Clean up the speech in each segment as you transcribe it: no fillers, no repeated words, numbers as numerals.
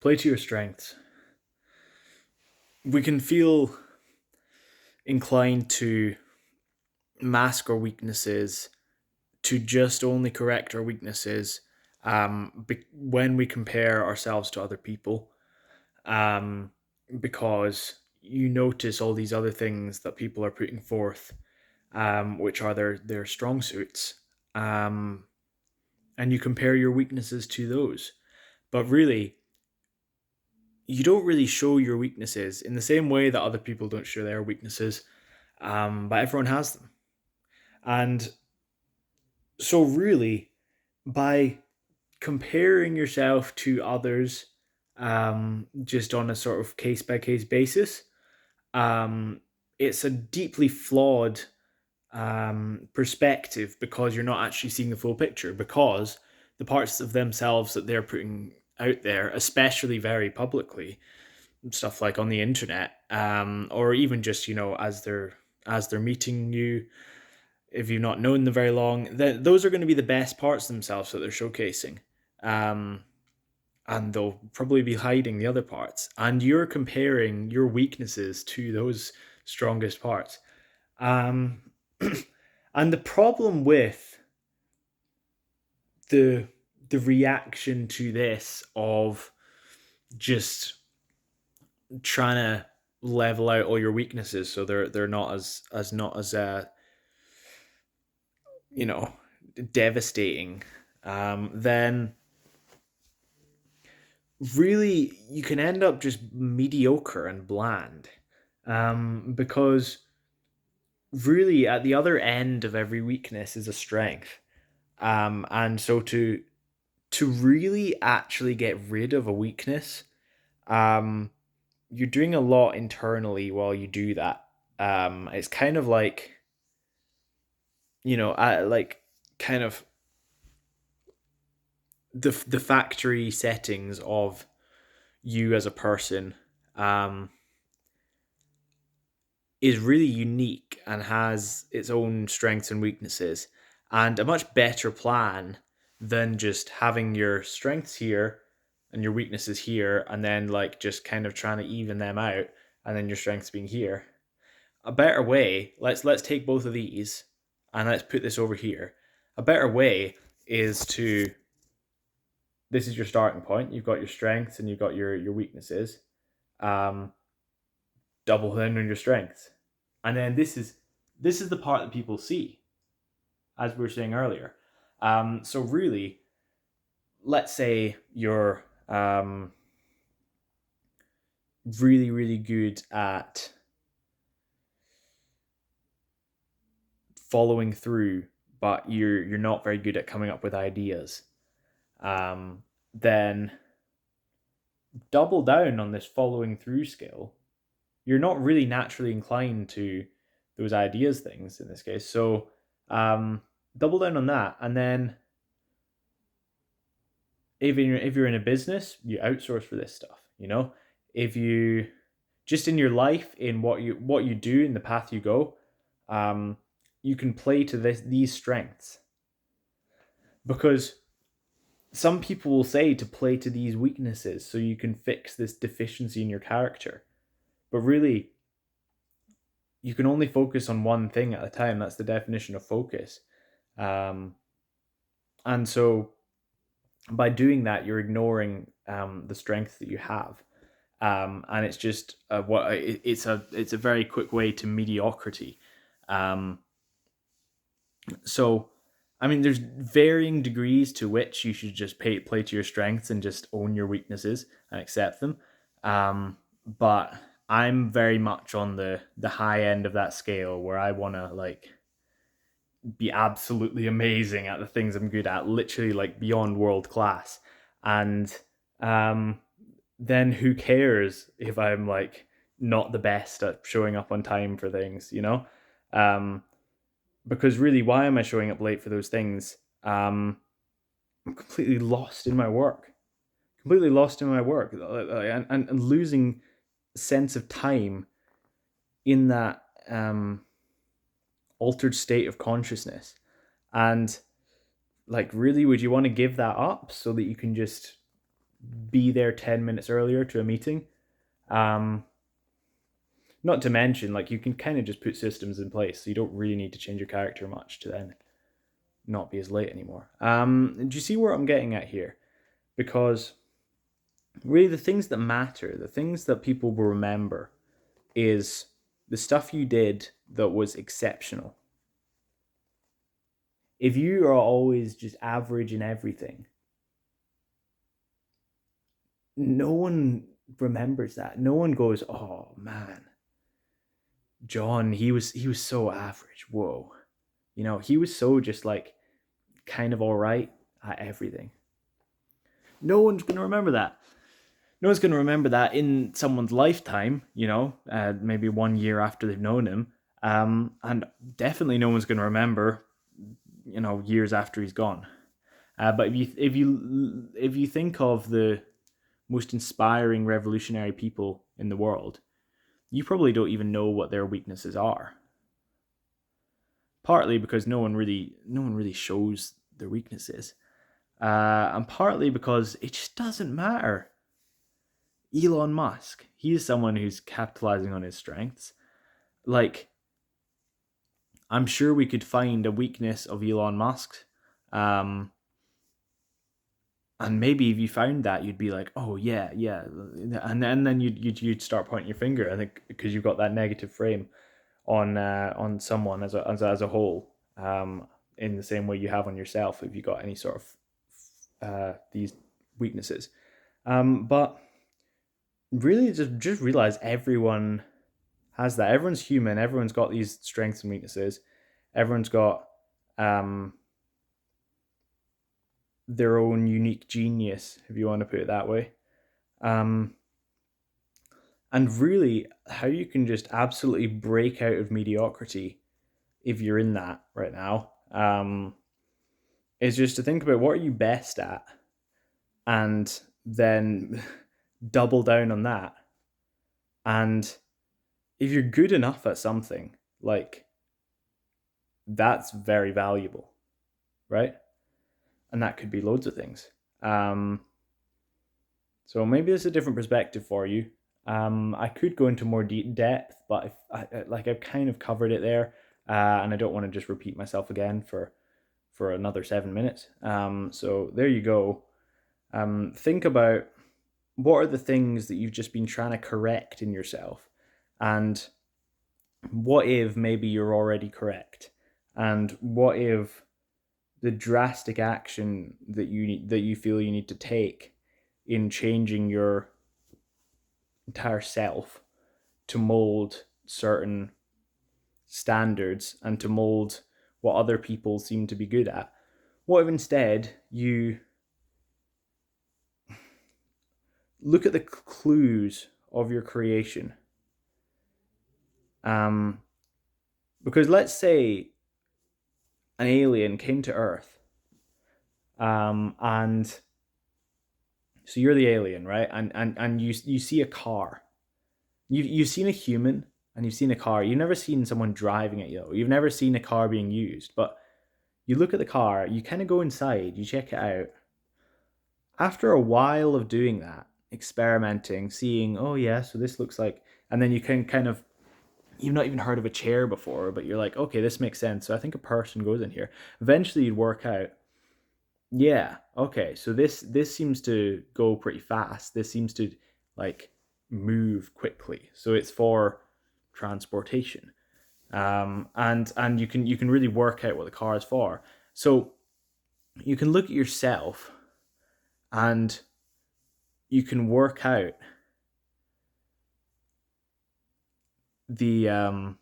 Play to your strengths. We can feel inclined to mask our weaknesses, to just only correct our weaknesses when we compare ourselves to other people, um, because you notice all these other things that people are putting forth, which are their strong suits, um, and you compare your weaknesses to those. But really, you don't really show your weaknesses in the same way that other people don't show their weaknesses, but everyone has them. And so, really, by comparing yourself to others just on a sort of case by case basis, um, it's a deeply flawed perspective because you're not actually seeing the full picture. Because the parts of themselves that they're putting out there, especially very publicly, stuff like on the internet, or even just as they're meeting you, if you've not known them very long, then those are going to be the best parts of themselves that they're showcasing. Um, and they'll probably be hiding the other parts. And you're comparing your weaknesses to those strongest parts. Um, and the problem with the the reaction to this of just trying to level out all your weaknesses so they're not as you know devastating, then really you can end up just mediocre and bland, because really at the other end of every weakness is a strength, and so to really actually get rid of a weakness, um, you're doing a lot internally while you do that. It's kind of like like kind of the factory settings of you as a person, um, is really unique and has its own strengths and weaknesses, and a much better plan than just having your strengths here and your weaknesses here, and then like just kind of trying to even them out, and then your strengths being here. A better way, let's take both of these and let's put this over here. A better way is to, this is your starting point. You've got your strengths and you've got your weaknesses. Um, Double down on your strengths, and then this is the part that people see, as we were saying earlier. So really, let's say you're really really good at following through, but you're not very good at coming up with ideas. Then double down on this following through skill. You're not really naturally inclined to those ideas things in this case. So double down on that, and then if you're in a business, you outsource for this stuff. If you just in your life, in what you do, in the path you go, um, you can play to these strengths, because some people will say to play to these weaknesses so you can fix this deficiency in your character. But really, you can only focus on one thing at a time. That's the definition of focus. Um, and so by doing that, you're ignoring the strength that you have. And it's just it's a very quick way to mediocrity. Um, so, I mean, there's varying degrees to which you should just play to your strengths and just own your weaknesses and accept them. But I'm very much on the high end of that scale, where I want to like be absolutely amazing at the things I'm good at, literally like beyond world class. And um, then who cares if I'm like not the best at showing up on time for things? Um, because really, why am I showing up late for those things? I'm completely lost in my work, completely lost in my work, and losing sense of time in that altered state of consciousness. And like, really, would you want to give that up so that you can just be there 10 minutes earlier to a meeting. Not to mention, like, you can kind of just put systems in place, so you don't really need to change your character much to then not be as late anymore. Do you see where I'm getting at here? Because really, the things that matter, the things that people will remember, is the stuff you did that was exceptional. If you are always just average in everything, no one remembers that. No one goes, "Oh man, John, he was so average. Whoa." He was so just like kind of all right at everything. No one's going to remember that. No one's going to remember that in someone's lifetime, maybe 1 year after they've known him. And definitely no one's going to remember, years after he's gone. But if you think of the most inspiring revolutionary people in the world, you probably don't even know what their weaknesses are. Partly because no one really shows their weaknesses, and partly because it just doesn't matter. Elon Musk, he's someone who's capitalizing on his strengths. Like, I'm sure we could find a weakness of Elon Musk, and maybe if you found that, you'd be like, oh yeah, and then you'd start pointing your finger. I think because you've got that negative frame on someone as a whole, in the same way you have on yourself if you got any sort of these weaknesses. But really, just realize everyone has that. Everyone's human. Everyone's got these strengths and weaknesses. Everyone's got their own unique genius, if you want to put it that way. And really, how you can just absolutely break out of mediocrity, if you're in that right now, is just to think about what are you best at, and then double down on that. And if you're good enough at something, like, that's very valuable, right? And that could be loads of things. So maybe it's a different perspective for you. I could go into more depth, but I've kind of covered it there, and I don't want to just repeat myself again for another 7 minutes. So there you go. Think about what are the things that you've just been trying to correct in yourself, and what if maybe you're already correct, and what if the drastic action that you feel you need to take in changing your entire self to mold certain standards and to mold what other people seem to be good at. What if instead you look at the clues of your creation? Because let's say an alien came to Earth, and so you're the alien, right? And you see a car. You've seen a human and you've seen a car. You've never seen someone driving it, You've never seen a car being used, but you look at the car, you kind of go inside, you check it out. After a while of doing that, experimenting, seeing, oh yeah, so this looks like, and then you can kind of, you've not even heard of a chair before, but you're like, okay, this makes sense. So I think a person goes in here. Eventually you'd work out, yeah, okay, so this seems to go pretty fast. This seems to like move quickly. So it's for transportation. And you can really work out what the car is for. So you can look at yourself and you can work out the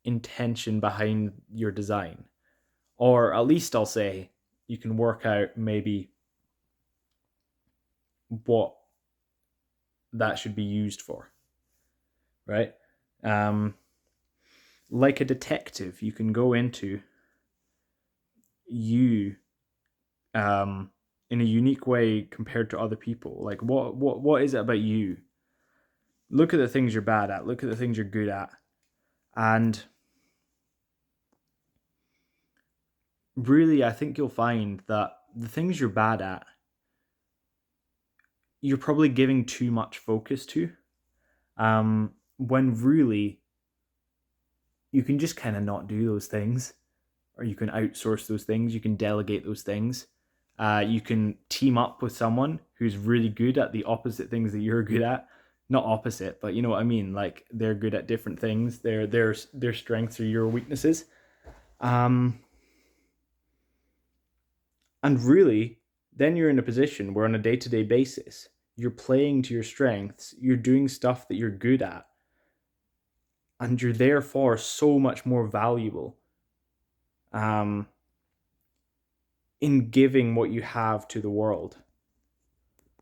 intention behind your design. Or at least I'll say you can work out maybe what that should be used for, right? Like a detective, you can go into you in a unique way compared to other people. Like, what is it about you? Look at the things you're bad at. Look at the things you're good at, and really, I think you'll find that the things you're bad at you're probably giving too much focus to, when really you can just kind of not do those things, or you can outsource those things, you can delegate those things. You can team up with someone who's really good at the opposite things that you're good at. Not opposite, but you know what I mean. Like they're good at different things. Their strengths are your weaknesses. Um, and really, then you're in a position where on a day-to-day basis, you're playing to your strengths. You're doing stuff that you're good at, and you're therefore so much more valuable. Um, in giving what you have to the world.